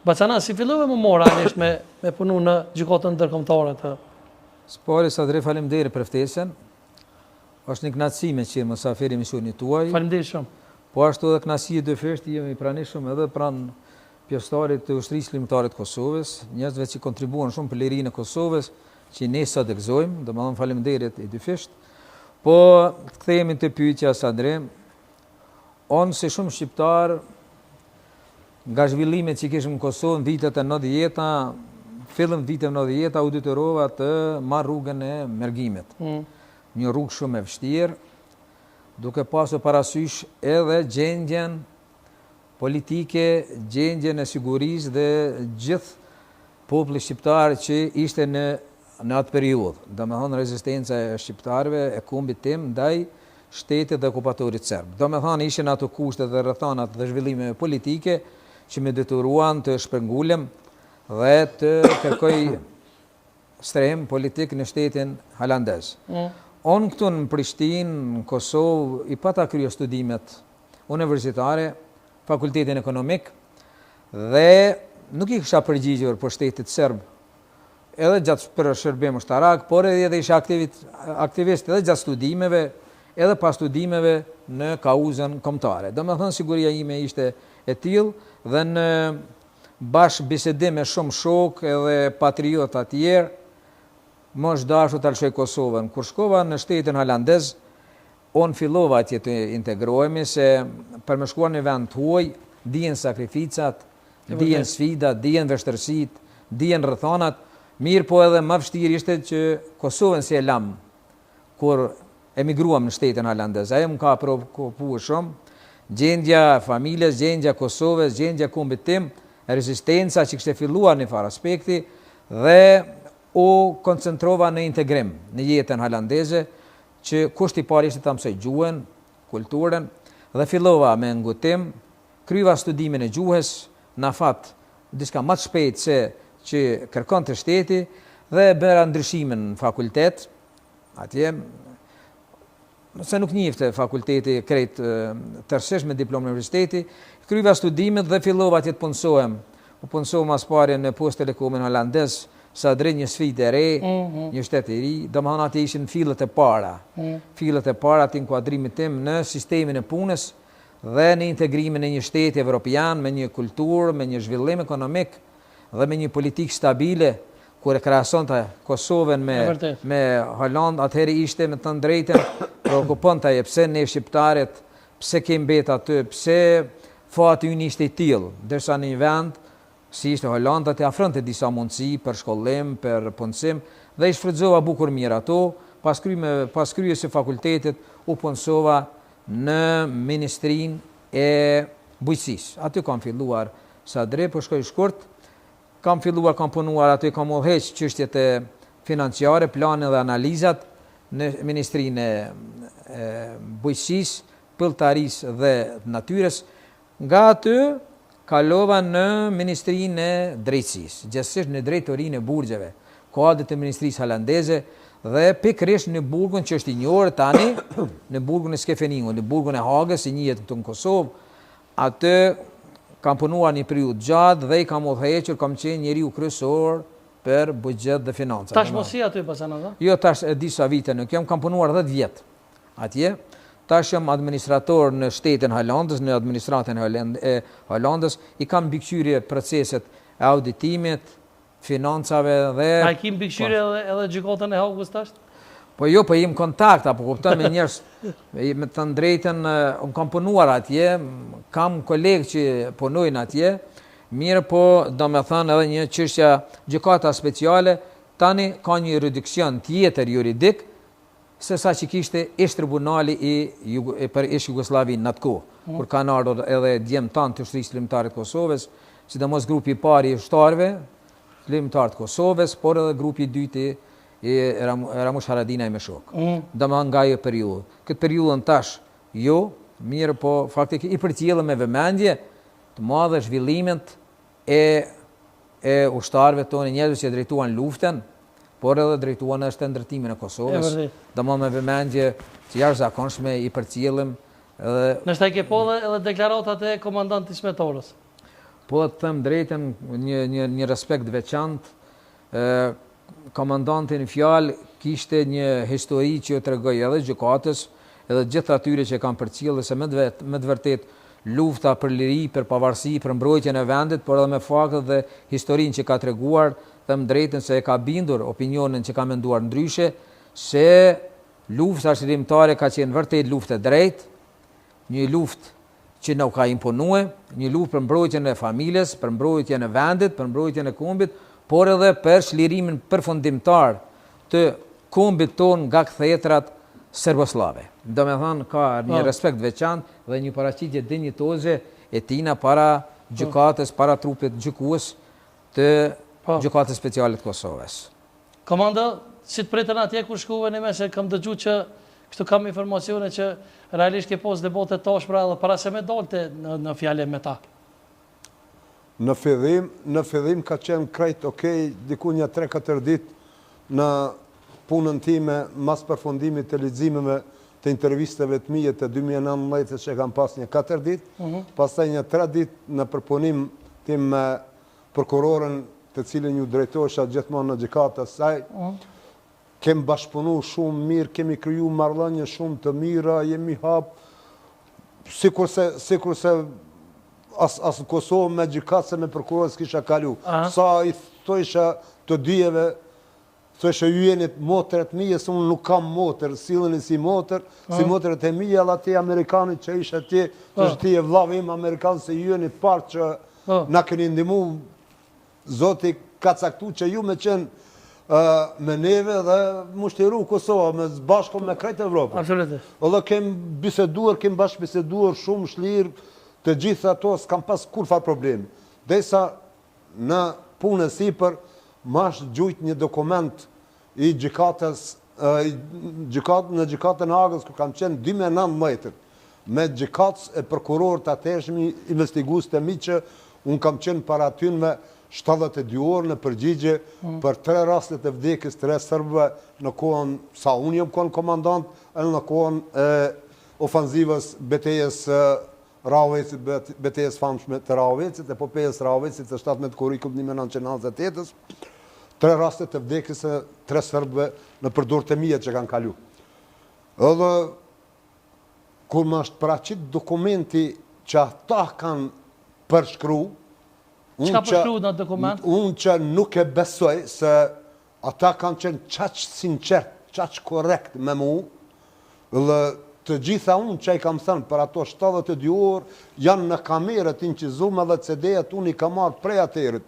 Bacana, si fillove më moralisht me punu në gjykatën ndërkombëtare të? Spari Sadri, faleminderit për ftesën. Është një kënaqësi me qenë mysafir i misionit tuaj. Faleminderit shumë. Po ashtu edhe kënaqësi e dyfisht jemi pranishëm edhe pranë pjesëtarit të ushtrisë ligjtare të Kosovës, njerëzve që kontribuan shumë për lirinë e Kosovës, që ne sot e gëzojmë, domethënë faleminderit e dyfisht. Po kthehemi te pyetja Sadri. On si shumë shqiptar nga zhvillimet që kishim në Kosovë në vitet e 90-ta, fillim viteve 90-ta u detyrova të marr rrugën e mergimit. Një rrugë shumë e vështirë, duke pasur parasysh edhe gjendjen politike, gjendjen e sigurisë dhe gjithë populli shqiptar që ishte në atë periudhë. Domethënë rezistenca e shqiptarëve e kombit tim ndaj shtetit dhe okupatorit serb. Domethënë ishin ato kushte dhe rrethanat dhe zhvillime politike që më detyruan të shpërngulem dhe të kërkoj strehim politik në shtetin holandez. Unë këtu në Prishtinë, në Kosovë, i pata kryer studimet universitare, fakultetin ekonomik, dhe nuk i kisha përgjigjur për shtetit serb, edhe gjatë për shërbim ushtarak, por edhe isha aktivist edhe gjatë studimeve, edhe pas studimeve në kauzën kombëtare. Domethënë siguria ime ishte e tillë dhe në bashkë bisedim me shumë shok edhe patriota të tjerë, mosh dashur të lëshoj Kosovën. Kur shkova në shtetin holandez, unë fillova atje të integrohemi, se për me shkuar në vend huaj, dijen sakrificat, dijen sfidat, dijen vështërsitë, dijen rrethanat, mirë po edhe më vështirë ishte që Kosovën si e lam kur emigruam në shtetin holandez. Ajo më ka preokupuar shumë, gjendja familjes, gjendja Kosovës, gjendja kombit tim, rezistenca që kishte filluar në farë aspekti dhe u koncentrova në integrim në jetën holandeze, që kushti i parë ishte ta mësoj gjuhën, kulturën dhe fillova me ngutim, kryeva studimin e gjuhës, na fat diçka më të shpejt se që kërkon të shteti dhe bëra ndryshimin në fakultet. Atje se nuk njifte fakulteti krejt tërësisht me diplomë universiteti, kryeva studimet dhe fillova atje të punësohem. U punësova mas pari në Post Telekomin holandez, Sadri, një sfidë e re, një shtet i ri, domethënë aty ishin fillet e para. Fillet e para të inkuadrimit tim në sistemin e punës dhe në integrimin e një shteti evropian me një kulturë, me një zhvillim ekonomik dhe me një politikë stabile, kur e krahasonte Kosovën me Holandë, atëherë ishte me të drejtën preokuponte pse ne shqiptarët, pse kemi mbet aty, pse fati ynë ishte i tillë, ndërsa në një vend si ishte Holanda të afronte disa mundësi për shkollim, për punësim, dhe i shfrytëzova bukur mirë ato. Pas kryes së fakultetit u punësova në Ministrinë e Bujqësisë. Aty kam filluar Sadri, po shkoj shkurt. Kam punuar aty, kam udhëheq çështjet e financiare, planet dhe analizat në Ministrinë e Bujqësisë, Pëlltarisë dhe Natyrës. Nga aty kalova në Ministrinë e Drejtësisë, gjithsesi në drejtorinë e burgjeve, kuadër të Ministrisë holandeze dhe pikërisht në burgun që është i njohur tani, në burgun e Skefeningut, në burgun e Hagës, i njihet këtu në Kosovë. Atë kam punuar një periudhë gjatë dhe i kam udhëhequr, kam qenë njeriu kryesor për buxhet dhe financa. Tash mos i aty pasana? Jo, tash e disa vite nuk jam, kam punuar 10 vjet atje. Tash jam administrator në shtetin holandez, në administratën e Holandës, i kam mbikëqyrje proceset e auditimit, financave dhe... A i kim mbikëqyrje edhe gjykatën e Hagës tash? Po jo, po jem kontakt, apo kuptoj me njerëz, me të drejtën, unë kam punuar atje, kam kolegë që punojnë atje, mirë po domethënë edhe një çështja gjykata speciale, tani ka një jurisdiksion tjetër juridik, se sa që kishte ish tribunali për ish Jugosllavinë në atë kohë, kur kanë ardhur edhe djemë tanë të ushtrisë ligjtare të Kosovës, sidomos grupi i parë i ushtarëve ligjtar të Kosovës, por edhe grupi i dytë i Ramush Haradinaj me shok. Domethënë nga ajo periudhë. Këtë periudhën tash jo, mirë po faktikisht i përcjellëm me vëmendje të madhe zhvillimet e ushtarëve tonë, njerëzve që drejtuan luftën, por edhe drejtuan është ndërtimin e Kosovës. Domethënë me vëmendje që jashtëzakonshme i përcjellëm edhe... Nështë e ke po edhe deklaratat e komandantit Smetoros? Po të them drejtën, një respekt veçantë, komandantin fjalë kishte një histori që ju tregoj edhe gjykatës, edhe gjithë atyre që kanë përcjellë se me të vërtet lufta për liri, për pavarësi, për mbrojtjen e vendit, por edhe me faktet dhe historinë që ka treguar, them drejtën se e ka bindur opinionin që ka menduar ndryshe, se lufta shërimtare ka qenë vërtet luftë e drejtë, një luftë që nuk ka imponue, një luftë për mbrojtjen e familjes, për mbrojtjen e vendit, për mbrojtjen e kombit, por edhe për çlirimin përfundimtar të kombit ton nga kthjetrat serboslave. Domethënë ka një respekt veçantë dhe një paraqitje dinjitoze e tina para gjykatës, para trupit gjykues të gjykatës speciale të Kosovës. Komanda, si të pritën atje kur shkuve një me se kam dëgju që kështu kam informacione që realisht ke pos debote tashpra edhe para se me dalte në fjale me ta. Në fillim ka qenë krejt okej, diku një 3-4 ditë në punën time mas përfundimit të leximeve të intervistave të mia të 2019 që kam pas një 4 ditë, pastaj një 3 ditë në përpunim tim me prokurorën të cilën ju drejtohesha gjithmonë në gjykatë saj. Kem bashkëpunu shumë mirë, kemi kriju marrëdhënie shumë të mira, jemi hap sikurse as në Kosovë me gjykatë se me prokurorës kisha kalu. Sa i thojsha të dyjeve, thojsha ju jeni motret mije, se unë nuk kam motër, silleni si motër, si motret e mija, dhe ati Amerikanit që isha atje, që është ti e vllavi im Amerikan, se ju jeni partë që na keni ndihmu, Zoti ka caktu që ju me qenë me neve dhe mushteru Kosova, me bashko me krejt Evropë. Absolutisht. Edhe kem bashkë biseduar shumë shlirë, të gjithë ato s'kam pas kur far problemi. Derisa në punë e sipër, mash gjujt një dokument i gjykatës, në gjykatën e Hagës, ku kam qenë 2019, me gjykatës e prokurorët atëshmi, investigues të mi që unë kam qenë para atynve 72 orë në përgjigje për 3 rastet e vdekjes 3 serbëve në kohën sa unë jam kohën komandant, edhe në kohën e ofanzivës betejës Ravecit, betejës famshme të Ravecit, epopejës Ravecit të 17 korrikull 1998, 3 rastet e vdekjes e 3 serbëve në përdorët e mia që kanë kalu. Edhe kur më është paraqit dokumenti që ata kanë përshkru, Çka përshkruhet në dokument? Unë që nuk e besoj se ata kanë qenë qaq sinqert, qaq korrekt me mu, dhe të gjitha unë që i kam thënë për ato 72 orë, janë në kamerët incizume dhe CD-et unë i kam marrë prej aterit.